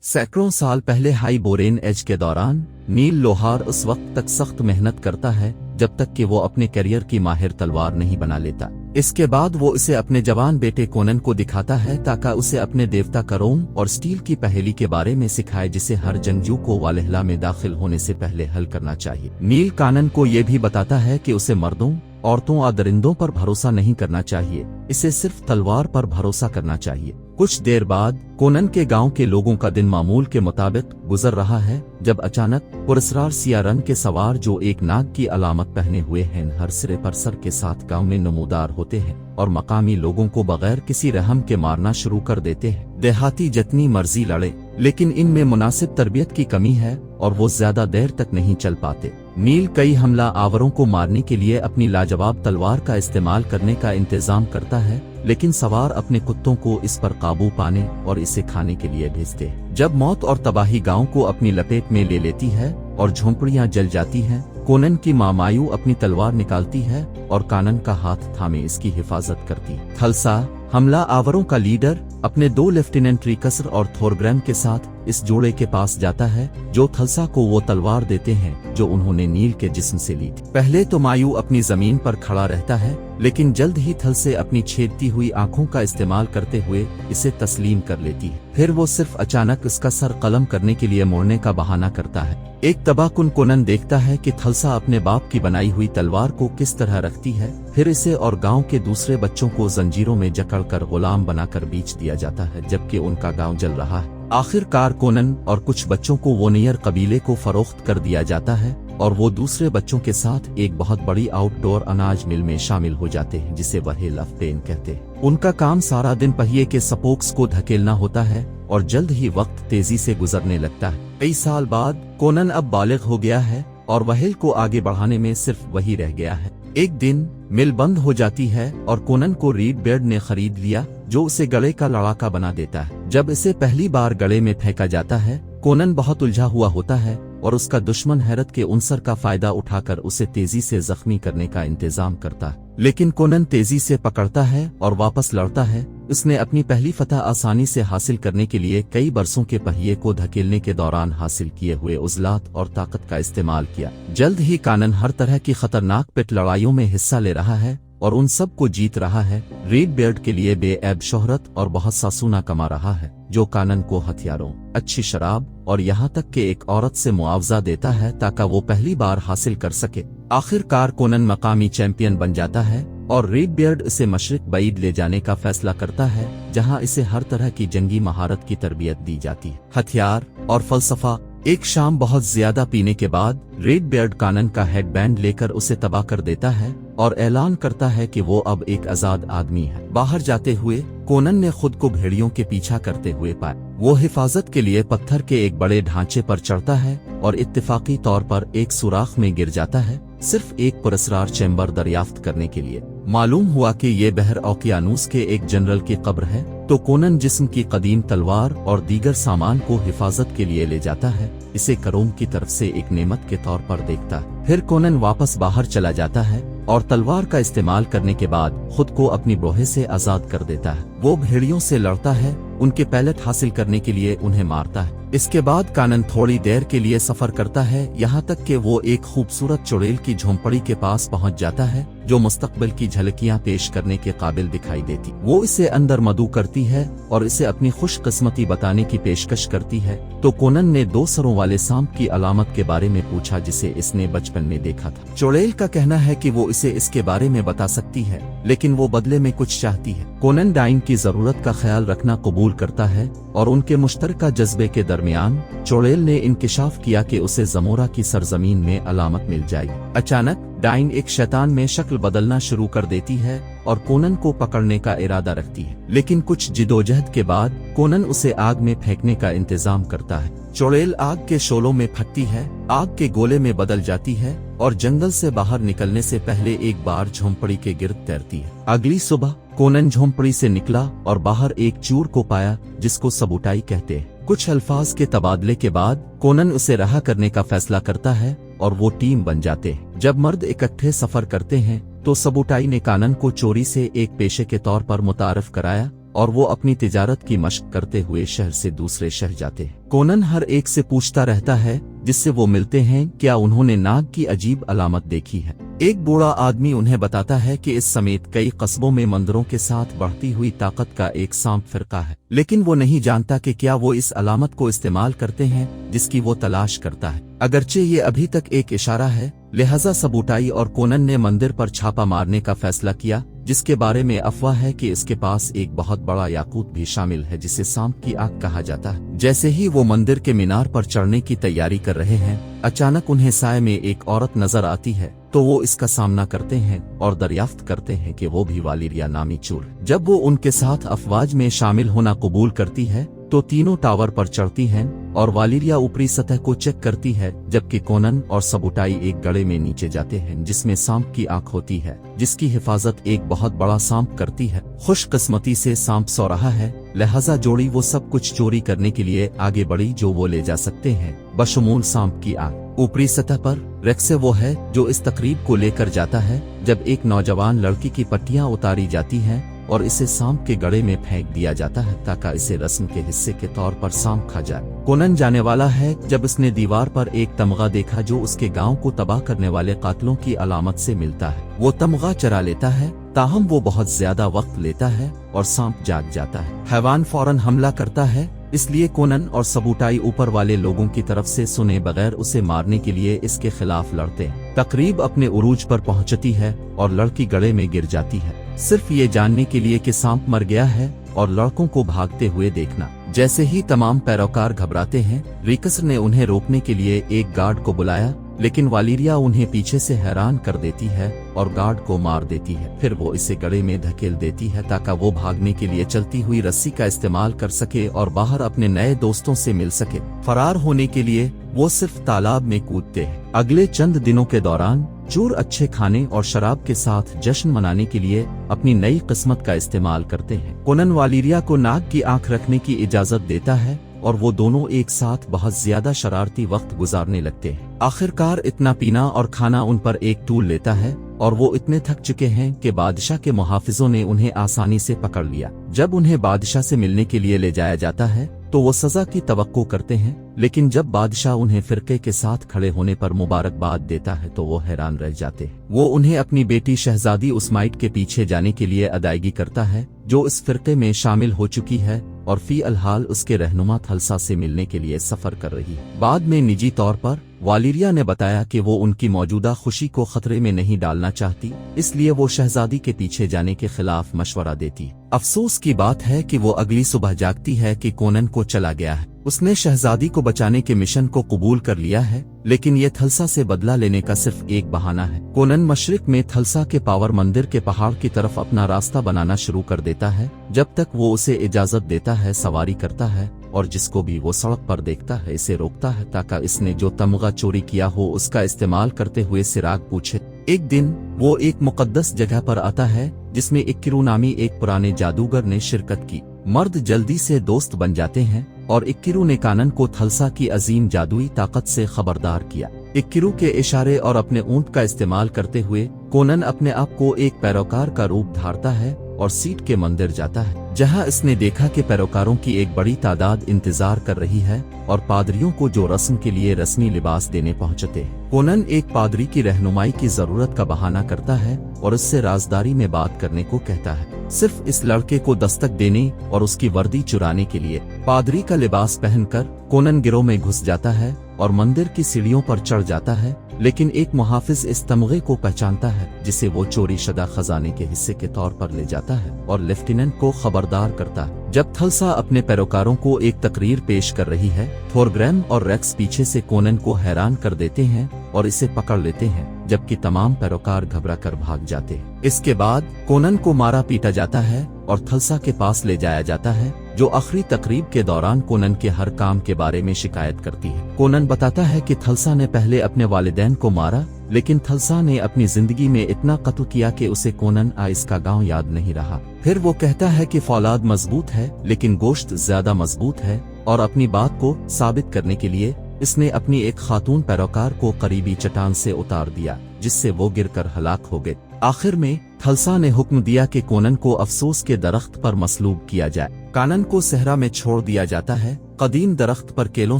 सैकड़ों साल पहले हाई बोरेन एज के दौरान नील लोहार उस वक्त तक सख्त मेहनत करता है जब तक कि वो अपने करियर की माहिर तलवार नहीं बना लेता। इसके बाद वो इसे अपने जवान बेटे कोनन को दिखाता है ताकि उसे अपने देवता करोम और स्टील की पहेली के बारे में सिखाए जिसे हर जंगजू को वालेहला में दाखिल होने से पहले हल करना चाहिए। नील कानन को ये भी बताता है कि उसे मर्दों, औरतों और दरिंदों पर भरोसा नहीं करना चाहिए, इसे सिर्फ तलवार पर भरोसा करना चाहिए। कुछ देर बाद कोनन के गांव के लोगों का दिन मामूल के मुताबिक गुजर रहा है जब अचानक पुरस्कार सिया रंग के सवार जो एक नाग की अलामत पहने हुए हैं हर सिरे पर सर के साथ गांव में नमूदार होते हैं और मकामी लोगों को बगैर किसी रहम के मारना शुरू कर देते हैं। देहाती जितनी मर्जी लड़े लेकिन इनमें मुनासिब तरबियत की कमी है और वो ज्यादा देर तक नहीं चल पाते। नील कई हमला आवरों को मारने के लिए अपनी लाजवाब तलवार का इस्तेमाल करने का इंतजाम करता है, लेकिन सवार अपने कुत्तों को इस पर काबू पाने और इसे खाने के लिए भेजते हैं। जब मौत और तबाही गांव को अपनी लपेट में ले लेती है और झोंपड़ियां जल जाती हैं, कोनन की मां मायू अपनी तलवार निकालती है और कानन का हाथ थामे इसकी हिफाजत करती। थलसा हमला आवरों का लीडर अपने दो लेफ्टिनेंट रिकसर और थोरग्रैम के साथ इस जोड़े के पास जाता है जो थलसा को वो तलवार देते हैं जो उन्होंने नील के जिस्म से ली थी। पहले तो मायू अपनी जमीन पर खड़ा रहता है, लेकिन जल्द ही थलसे अपनी छेदती हुई आंखों का इस्तेमाल करते हुए इसे तस्लीम कर लेती है। फिर वो सिर्फ अचानक इसका सर कलम करने के लिए मोड़ने का बहाना करता है। एक तबाहकुन कोनन देखता है कि थलसा अपने बाप की बनाई हुई तलवार को किस तरह रखती है, फिर इसे और गांव के दूसरे बच्चों को जंजीरों में जकड़कर गुलाम बनाकर बेच दिया जाता है जबकि उनका गांव जल रहा है। आखिरकार कोनन और कुछ बच्चों को वोनियर कबीले को फरोख्त कर दिया जाता है और वो दूसरे बच्चों के साथ एक बहुत बड़ी आउटडोर अनाज मिल में शामिल हो जाते हैं जिसे व्हील ऑफ पेन कहते हैं। उनका काम सारा दिन पहिए के स्पोक्स को धकेलना होता है और जल्द ही वक्त तेजी से गुजरने लगता है। कई साल बाद कोनन अब बालिग हो गया है और व्हील को आगे बढ़ाने में सिर्फ वही रह गया है। एक दिन मिल बंद हो जाती है और कोनन को रीड बेर्ड ने खरीद लिया जो उसे गले का लड़ाका बना देता है। जब इसे पहली बार गले में फेंका जाता है, कोनन बहुत उलझा हुआ होता है और उसका दुश्मन हैरत के उनसर का फायदा उठाकर उसे तेजी से जख्मी करने का इंतजाम करता है। लेकिन कोनन तेजी से पकड़ता है और वापस लड़ता है। उसने अपनी पहली फतह आसानी से हासिल करने के लिए कई बरसों के पहिए को धकेलने के दौरान हासिल किए हुए उज़लात और ताकत का इस्तेमाल किया। जल्द ही कानन हर तरह की खतरनाक पिट लड़ाइयों में हिस्सा ले रहा है और उन सब को जीत रहा है। रीड बेर्ड के लिए बेऐब शोहरत और बहुत सा सोना कमा रहा है जो कानन को हथियारों, अच्छी शराब और यहाँ तक कि एक औरत से मुआवजा देता है ताकि वो पहली बार हासिल कर सके। आखिरकार कोनन मकामी चैंपियन बन जाता है और रीड बेर्ड इसे मशरिक बईद ले जाने का फैसला करता है जहाँ इसे हर तरह की जंगी महारत की तरबियत दी जाती है। हथियार और फलसफा। एक शाम बहुत ज्यादा पीने के बाद रीड बेर्ड कानन का हेडबैंड लेकर उसे तबाह कर देता है और ऐलान करता है कि वो अब एक आजाद आदमी है। बाहर जाते हुए कोनन ने खुद को भेड़ियों के पीछा करते हुए पाया। वो हिफाजत के लिए पत्थर के एक बड़े ढांचे पर चढ़ता है और इत्तेफाकी तौर पर एक सुराख में गिर जाता है, सिर्फ एक पुरस्कार चैम्बर दरियाफ्त करने के लिए। मालूम हुआ कि ये बहर औकियानूस के एक जनरल की कब्र है, तो कोनन जिस्म की कदीम तलवार और दीगर सामान को हिफाजत के लिए ले जाता है। इसे करोम की तरफ से एक नेमत के तौर पर देखता है। फिर कोनन वापस बाहर चला जाता है और तलवार का इस्तेमाल करने के बाद खुद को अपनी ब्रोहे से आजाद कर देता है। वो भेड़ियों से लड़ता है, उनके पैलेट हासिल करने के लिए उन्हें मारता है। इसके बाद कानन थोड़ी देर के लिए सफर करता है, यहाँ तक कि वो एक खूबसूरत चुड़ैल की झोंपड़ी के पास पहुँच जाता है जो मुस्तकबिल की झलकियाँ पेश करने के काबिल दिखाई देती। वो इसे अंदर मदऊ करती है और इसे अपनी खुशकिस्मती बताने की पेशकश करती है। तो कोनन ने दो सरों वाले सांप की अलामत के बारे में पूछा जिसे इसने बचपन में देखा था। चुड़ैल का कहना है कि वो इसे इसके बारे में बता सकती है, लेकिन वो बदले में कुछ चाहती है। कोनन डाइन की जरूरत का ख्याल रखना कबूल करता है और उनके मुश्तरका जज्बे के दरमियान चुड़ैल ने इंकिशाफ किया कि उसे जमोरा की सरजमीन में अलामत मिल जाएगी। अचानक डाइन एक शैतान में शक्ल बदलना शुरू कर देती है और कोनन को पकड़ने का इरादा रखती है, लेकिन कुछ जिदोजहद के बाद कोनन उसे आग में फेंकने का इंतजाम करता है। चुड़ैल आग के शोलों में फटती है, आग के गोले में बदल जाती है और जंगल से बाहर निकलने से पहले एक बार झोंपड़ी के गिर्द तैरती है। अगली सुबह कोनन झोंपड़ी से निकला और बाहर एक चूर को पाया जिसको सबूटाई कहते हैं। कुछ अल्फाज के तबादले के बाद कोनन उसे रहा करने का फैसला करता है और वो टीम बन जाते हैं। जब मर्द इकट्ठे सफर करते हैं तो सबूटाई ने कानन को चोरी से एक पेशे के तौर पर मुतारफ कराया और वो अपनी तिजारत की मशक करते हुए शहर से दूसरे शहर जाते हैं। कोनन हर एक से पूछता रहता है जिससे वो मिलते हैं क्या उन्होंने नाग की अजीब अलामत देखी है। एक बूढ़ा आदमी उन्हें बताता है कि इस समेत कई कस्बों में मंदिरों के साथ बढ़ती हुई ताकत का एक सांप फिरका है, लेकिन वो नहीं जानता कि क्या वो इस अलामत को इस्तेमाल करते हैं जिसकी वो तलाश करता है। अगरचे ये अभी तक एक इशारा है, लिहाजा सबूटाई और कोनन ने मंदिर पर छापा मारने का फैसला किया, जिसके बारे में अफवाह है कि इसके पास एक बहुत बड़ा याकूत भी शामिल है जिसे सांप की आंख कहा जाता है। जैसे ही वो मंदिर के मीनार पर चढ़ने की तैयारी कर रहे हैं, अचानक उन्हें साए में एक औरत नजर आती है, तो वो इसका सामना करते हैं और दरियाफ्त करते हैं कि वो भी वालिरिया नामी चूर। जब वो उनके साथ अफवाज में शामिल होना कबूल करती है तो तीनों टावर पर चढ़ती हैं और वालिरिया ऊपरी सतह को चेक करती है, जबकि कोनन और सबूटाई एक गड्ढे में नीचे जाते हैं जिसमें सांप की आंख होती है, जिसकी हिफाजत एक बहुत बड़ा सांप करती है। खुशकिस्मती से सांप सो रहा है, लिहाजा जोड़ी वो सब कुछ चोरी करने के लिए आगे बढ़ी जो वो ले जा सकते हैं, बशमूल सांप की आंख। ऊपरी सतह पर रेक्से वो है जो इस तकरीब को लेकर जाता है जब एक नौजवान लड़की की पट्टियां उतारी जाती हैं और इसे सांप के गड्ढे में फेंक दिया जाता है ताकि इसे रस्म के हिस्से के तौर पर सांप खा जाए। कोनन जाने वाला है जब उसने दीवार पर एक तमगा देखा जो उसके गांव को तबाह करने वाले कातलों की अलामत से मिलता है। वो तमगा चरा लेता है, ताहम वो बहुत ज्यादा वक्त लेता है और सांप जाग जाता है। हैवान फौरन हमला करता है, इसलिए कोनन और सबूटाई ऊपर वाले लोगों की तरफ से सुने बगैर उसे मारने के लिए इसके खिलाफ लड़ते हैं। तकरीब अपने उरूज पर पहुंचती है और लड़की गड्ढे में गिर जाती है, सिर्फ ये जानने के लिए कि सांप मर गया है और लड़कों को भागते हुए देखना। जैसे ही तमाम पैरोकार घबराते हैं, रिकस ने उन्हें रोकने के लिए एक गार्ड को बुलाया, लेकिन वालिरिया उन्हें पीछे से हैरान कर देती है और गार्ड को मार देती है। फिर वो इसे गड्ढे में धकेल देती है ताकि वो भागने के लिए चलती हुई रस्सी का इस्तेमाल कर सके और बाहर अपने नए दोस्तों से मिल सके। फरार होने के लिए वो सिर्फ तालाब में कूदते हैं। अगले चंद दिनों के दौरान चोर अच्छे खाने और शराब के साथ जश्न मनाने के लिए अपनी नई किस्मत का इस्तेमाल करते हैं। कोनन वालिरिया को नाग की आंख रखने की इजाजत देता है और वो दोनों एक साथ बहुत ज्यादा शरारती वक्त गुजारने लगते हैं। आखिरकार इतना पीना और खाना उन पर एक टूल लेता है और वो इतने थक चुके हैं कि बादशाह के मुहाफिजों ने उन्हें आसानी से पकड़ लिया। जब उन्हें बादशाह से मिलने के लिए ले जाया जाता है तो वो सजा की तवक्को करते हैं, लेकिन जब बादशाह उन्हें फिरके के साथ खड़े होने पर मुबारकबाद देता है तो वो हैरान रह जाते हैं। वो उन्हें अपनी बेटी शहजादी उस्माइट के पीछे जाने के लिए अदायगी करता है जो इस फिरके में शामिल हो चुकी है और फी अलहाल उसके रहनुमा थलसा से मिलने के लिए सफर कर रही है। बाद में निजी तौर पर वालिरिया ने बताया कि वो उनकी मौजूदा खुशी को खतरे में नहीं डालना चाहती, इसलिए वो शहजादी के पीछे जाने के खिलाफ मशवरा देती। अफसोस की बात है कि वो अगली सुबह जागती है कि कोनन को चला गया है। उसने शहजादी को बचाने के मिशन को कबूल कर लिया है, लेकिन ये थलसा से बदला लेने का सिर्फ एक बहाना है। कोनन मशरिक में थलसा के पावर मंदिर के पहाड़ की तरफ अपना रास्ता बनाना शुरू कर देता है। जब तक वो उसे इजाजत देता है सवारी करता है और जिसको भी वो सड़क पर देखता है इसे रोकता है ताकि इसने जो तमगा चोरी किया हो उसका इस्तेमाल करते हुए सिराग पूछे। एक दिन वो एक मुकद्दस जगह पर आता है जिसमें इक्किरू नामी एक पुराने जादूगर ने शिरकत की। मर्द जल्दी से दोस्त बन जाते हैं और इक्किरू ने कानन को थलसा की अजीम जादुई ताकत से खबरदार किया। इक्किरू के इशारे और अपने ऊंट का इस्तेमाल करते हुए कोनन अपने आप को एक पैरोकार का रूप धारता है और सीट के मंदिर जाता है, जहां इसने देखा कि पैरोकारों की एक बड़ी तादाद इंतजार कर रही है और पादरियों को जो रस्म के लिए रस्मी लिबास देने पहुंचते हैं। कोनन एक पादरी की रहनुमाई की जरूरत का बहाना करता है और उससे राजदारी में बात करने को कहता है, सिर्फ इस लड़के को दस्तक देने और उसकी वर्दी चुराने के लिए। पादरी का लिबास पहनकर कोनन गिरोह में घुस जाता है और मंदिर की सीढ़ियों पर चढ़ जाता है, लेकिन एक मुहाफिज इस तमगे को पहचानता है जिसे वो चोरी शुदा खजाने के हिस्से के तौर पर ले जाता है और लेफ्टिनेंट को खबरदार करता है। जब थलसा अपने पैरोकारों को एक तकरीर पेश कर रही है, थोरग्रैम और रेक्स पीछे से कोनन को हैरान कर देते हैं और इसे पकड़ लेते हैं, जबकि तमाम पैरोकार घबरा कर भाग जाते हैं। इसके बाद कोनन को मारा पीटा जाता है और थलसा के पास ले जाया जाता है, जो आखिरी तकरीब के दौरान कोनन के हर काम के बारे में शिकायत करती है। कोनन बताता है कि थलसा ने पहले अपने वालिदैन को मारा, लेकिन थलसा ने अपनी जिंदगी में इतना कत्ल किया कि उसे कोनन आइस का गांव याद नहीं रहा। फिर वो कहता है कि फौलाद मजबूत है लेकिन गोश्त ज्यादा मजबूत है, और अपनी बात को साबित करने के लिए इसने अपनी एक खातून पैरोकार को करीबी चट्टान से उतार दिया, जिससे वो गिरकर हलाक हो गए। आखिर में थलसा ने हुक्म दिया कि कोनन को अफसोस के दरख्त पर मसलूब किया जाए। कानन को सहरा में छोड़ दिया जाता है। कदीम दरख्त पर केलों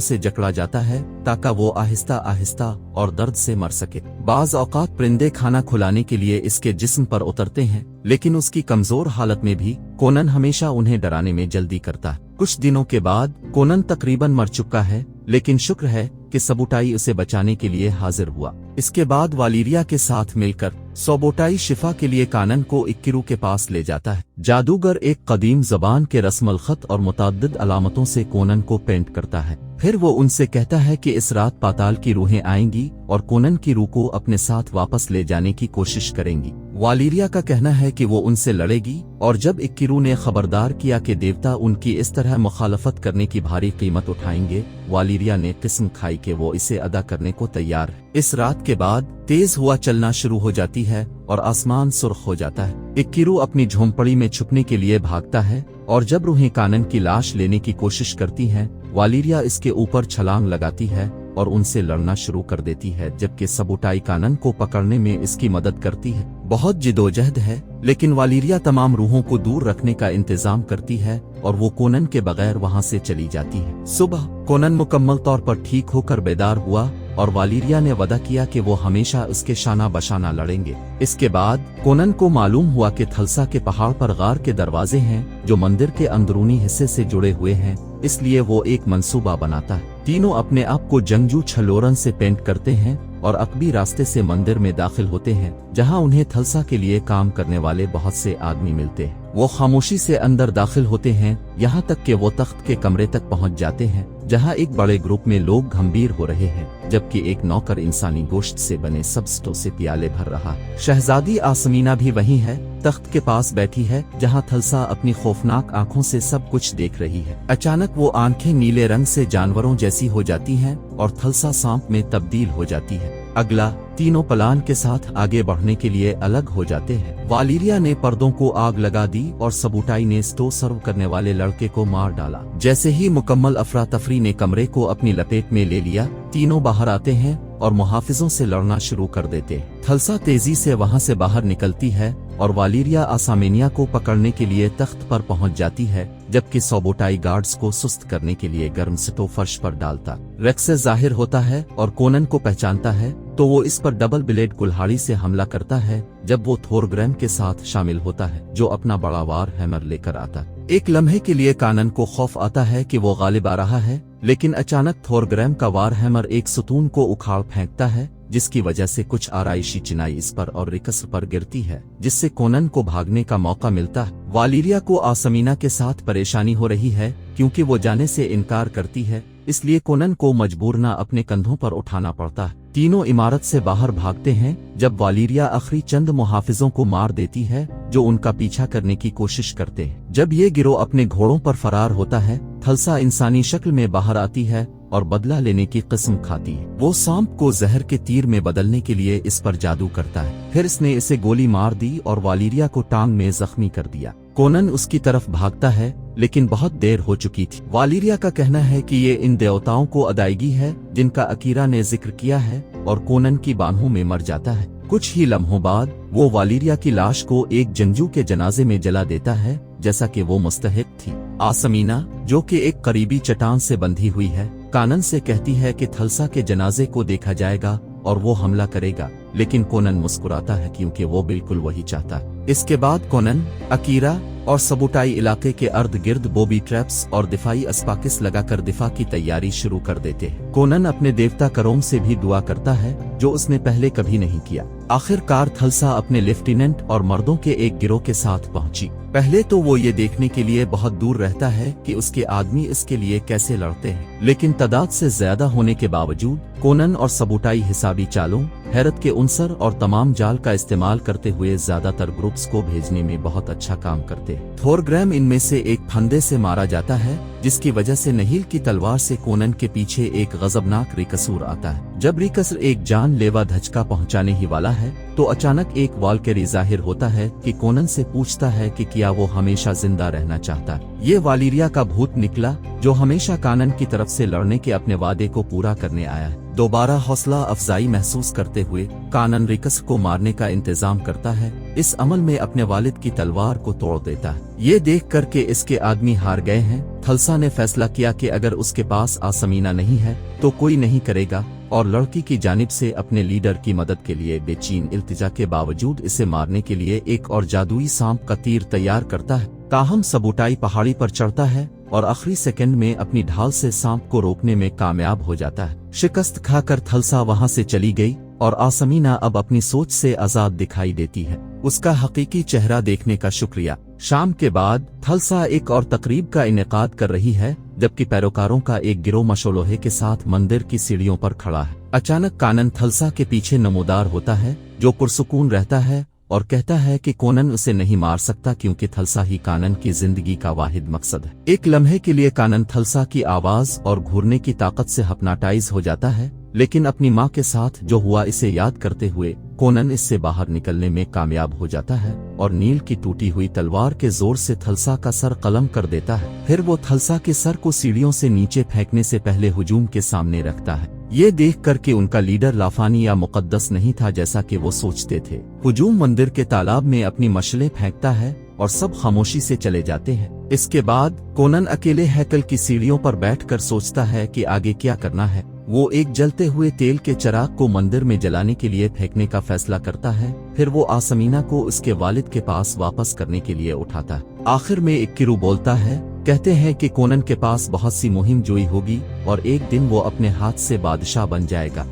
से जकड़ा जाता है ताकि वो आहिस्ता आहिस्ता और दर्द से मर सके। बाज औकात परिंदे खाना खुलाने के लिए इसके जिस्म पर उतरते हैं, लेकिन उसकी कमजोर हालत में भी कोनन हमेशा उन्हें डराने में जल्दी करता है। कुछ दिनों के बाद कोनन तकरीबन मर चुका है, लेकिन शुक्र है कि सबुटाई उसे बचाने के लिए हाजिर हुआ। इसके बाद वालीरिया के साथ मिलकर सोबोटाई शिफा के लिए कानन को इक्किरू के पास ले जाता है। जादूगर एक कदीम जबान के रस्मल खत और मुतअद्दिद अलामतों से कोनन को पेंट करता है। फिर वो उनसे कहता है कि इस रात पाताल की रूहें आएंगी और कोनन की रूह को अपने साथ वापस ले जाने की कोशिश करेंगी। वालीरिया का कहना है कि वो उनसे लड़ेगी, और जब इक्किरू ने खबरदार किया कि देवता उनकी इस तरह मुखालफत करने की भारी कीमत उठाएंगे, वालीरिया ने किस्म खाई कि वो इसे अदा करने को तैयार है। इस रात के बाद तेज हवा चलना शुरू हो जाती है और आसमान सुर्ख हो जाता है। इक्किरू अपनी झोंपड़ी में छुपने के लिए भागता है, और जब रूहें कानन की लाश लेने की कोशिश करती हैं, वालीरिया इसके ऊपर छलांग लगाती है और उनसे लड़ना शुरू कर देती है, जबकि सबुटाई कानन को पकड़ने में इसकी मदद करती है। बहुत जिदोजहद है, लेकिन वालीरिया तमाम रूहों को दूर रखने का इंतजाम करती है और वो कोनन के बगैर वहां से चली जाती है। सुबह कोनन मुकम्मल तौर पर ठीक होकर बेदार हुआ और वालीरिया ने वदा किया कि वो हमेशा उसके शाना बशाना लड़ेंगे। इसके बाद कोनन को मालूम हुआ कि थलसा के पहाड़ पर गार के दरवाजे हैं जो मंदिर के अंदरूनी हिस्से से जुड़े हुए हैं, इसलिए वो एक मंसूबा बनाता है। तीनों अपने आप को जंगजू छलोरन से पेंट करते हैं और अकबी रास्ते से मंदिर में दाखिल होते हैं, जहां उन्हें थलसा के लिए काम करने वाले बहुत से आदमी मिलते हैं। वो खामोशी से अंदर दाखिल होते हैं, यहाँ तक कि वो तख्त के कमरे तक पहुँच जाते हैं, जहाँ एक बड़े ग्रुप में लोग गंभीर हो रहे हैं, जबकि एक नौकर इंसानी गोश्त से बने सब्ज़ से प्याले भर रहा है। शहजादी आसमीना भी वहीं है, तख्त के पास बैठी है, जहाँ थलसा अपनी खौफनाक आंखों से सब कुछ देख रही है। अचानक वो आंखें नीले रंग से जानवरों जैसी हो जाती हैं और थलसा सांप में तब्दील हो जाती है। अगला तीनों प्लान के साथ आगे बढ़ने के लिए अलग हो जाते हैं। वालीरिया ने पर्दों को आग लगा दी और सबुटाई ने स्टो सर्व करने वाले लड़के को मार डाला। जैसे ही मुकम्मल अफरा तफरी ने कमरे को अपनी लपेट में ले लिया, तीनों बाहर आते हैं और मुहाफिजों से लड़ना शुरू कर देते हैं। थलसा तेजी से वहां से बाहर निकलती है और वालीरिया आसामेनिया को पकड़ने के लिए तख्त पर पहुंच जाती है, जबकि सोबोटाई गार्ड्स को सुस्त करने के लिए गर्म स्टो फर्श पर डालता। रेक्स जाहिर होता है और कोनन को पहचानता है, तो वो इस पर डबल ब्लेड कुल्हाड़ी से हमला करता है जब वो थोरग्रैम के साथ शामिल होता है, जो अपना बड़ा वार हैमर लेकर आता। एक लम्हे के लिए कानन को खौफ आता है कि वो गालिब आ रहा है, लेकिन अचानक थोरग्रैम का वार हैमर एक सतून को उखाड़ फेंकता है, जिसकी वजह से कुछ आराइशी चिनाई इस पर और रिकस पर गिरती है, जिससे कोनन को भागने का मौका मिलता है। वालीरिया को आसमीना के साथ परेशानी हो रही है क्योंकि वो जाने से इनकार करती है, इसलिए कोनन को मजबूरना अपने कंधों पर उठाना पड़ता है। तीनों इमारत से बाहर भागते हैं जब वालीरिया आखिरी चंद मुहाफिजों को मार देती है जो उनका पीछा करने की कोशिश करते हैं। जब ये गिरोह अपने घोड़ों पर फरार होता है, थलसा इंसानी शक्ल में बाहर आती है और बदला लेने की कसम खाती है। वो सांप को जहर के तीर में बदलने के लिए इस पर जादू करता है। फिर इसने इसे गोली मार दी और वालीरिया को टांग में जख्मी कर दिया। कोनन उसकी तरफ भागता है, लेकिन बहुत देर हो चुकी थी। वालीरिया का कहना है कि ये इन देवताओं को अदायगी है जिनका अकीरा ने जिक्र किया है, और कोनन की बाहों में मर जाता है। कुछ ही लम्हों बाद वो वालीरिया की लाश को एक जंगजू के जनाजे में जला देता है, जैसा कि वो मुस्तहिक थी। आसमीना, जो कि एक करीबी चट्टान से बंधी हुई है, कानन से कहती है कि थलसा के जनाजे को देखा जाएगा और वो हमला करेगा, लेकिन कोनन मुस्कुराता है क्योंकि वो बिल्कुल वही चाहता है। इसके बाद कोनन, अकीरा और सबुटाई इलाके के अर्ध गिर्द बोबी ट्रैप्स और दिफाई अस्पाकिस लगाकर दिफा की तैयारी शुरू कर देते हैं। कोनन अपने देवता करोम से भी दुआ करता है, जो उसने पहले कभी नहीं किया। आखिरकार थलसा अपने लेफ्टिनेंट और मर्दों के एक गिरोह के साथ पहुंची। पहले तो वो ये देखने के लिए बहुत दूर रहता है कि उसके आदमी इसके लिए कैसे लड़ते हैं, लेकिन तादाद से ज्यादा होने के बावजूद कोनन और सबुटाई हिसाबी चालों, हैरत के उनसर और तमाम जाल का इस्तेमाल करते हुए ज्यादातर ग्रुप्स को भेजने में बहुत अच्छा काम करते हैं। थोरग्रैम इनमें से एक फंदे से मारा जाता है, जिसकी वजह से नहील की तलवार से कोनन के पीछे एक गजबनाक रिकसूर आता है। जब रिकसर एक जानलेवा धचका पहुंचाने ही वाला है, तो अचानक एक वाल्केरी जाहिर होता है कि कोनन से पूछता है कि क्या वो हमेशा जिंदा रहना चाहता है। ये वालीरिया का भूत निकला, जो हमेशा कानन की तरफ से लड़ने के अपने वादे को पूरा करने आया है। दोबारा हौसला अफजाई महसूस करते हुए कानन रिकस को मारने का इंतजाम करता है। इस अमल में अपने वालिद की तलवार को तोड़ देता है। ये देख कर के इसके आदमी हार गए हैं। थलसा ने फैसला किया कि अगर उसके पास आसमीना नहीं है तो कोई नहीं करेगा, और लड़की की जानिब से अपने लीडर की मदद के लिए बेचैन इल्तिजा के बावजूद इसे मारने के लिए एक और जादुई सांप का तीर तैयार करता है। ताहम सबूटाई पहाड़ी पर चढ़ता है और आखिरी सेकंड में अपनी ढाल से सांप को रोकने में कामयाब हो जाता है। शिकस्त खाकर थलसा वहां से चली गई और आसमीना अब अपनी सोच से आजाद दिखाई देती है। उसका हकीकी चेहरा देखने का शुक्रिया। शाम के बाद थलसा एक और तकरीब का इनेकाद कर रही है, जबकि पैरोकारों का एक गिरोह मशोलोहे के साथ मंदिर की सीढ़ियों पर खड़ा है। अचानक कानन थलसा के पीछे नमोदार होता है, जो पुरसुकून रहता है और कहता है कि कोनन उसे नहीं मार सकता क्योंकि थलसा ही कानन की जिंदगी का वाहिद मकसद है। एक लम्हे के लिए कानन थलसा की आवाज और घूरने की ताकत से हिप्नोटाइज हो जाता है, लेकिन अपनी माँ के साथ जो हुआ इसे याद करते हुए कोनन इससे बाहर निकलने में कामयाब हो जाता है और नील की टूटी हुई तलवार के जोर से थलसा का सर कलम कर देता है। फिर वो थलसा के सर को सीढ़ियों से नीचे फेंकने से पहले हुजूम के सामने रखता है। ये देख कर के उनका लीडर लाफानी या मुकद्दस नहीं था जैसा कि वो सोचते थे। हुजूम मंदिर के तालाब में अपनी मशलें फेंकता है और सब खामोशी से चले जाते हैं। इसके बाद कोनन अकेले हैकल की सीढ़ियों पर बैठकर सोचता है कि आगे क्या करना है। वो एक जलते हुए तेल के चिराग को मंदिर में जलाने के लिए फेंकने का फैसला करता है। फिर वो आसमीना को उसके वालिद के पास वापस करने के लिए उठाता है। आखिर में एक किरू बोलता है, कहते हैं कि कोनन के पास बहुत सी मुहिम जोई होगी और एक दिन वो अपने हाथ से बादशाह बन जाएगा।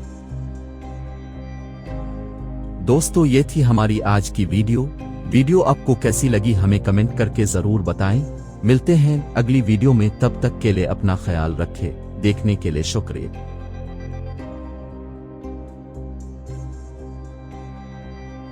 दोस्तों, ये थी हमारी आज की वीडियो आपको कैसी लगी हमें कमेंट करके जरूर बताएं। मिलते हैं अगली वीडियो में, तब तक के लिए अपना ख्याल रखें। देखने के लिए शुक्रिया।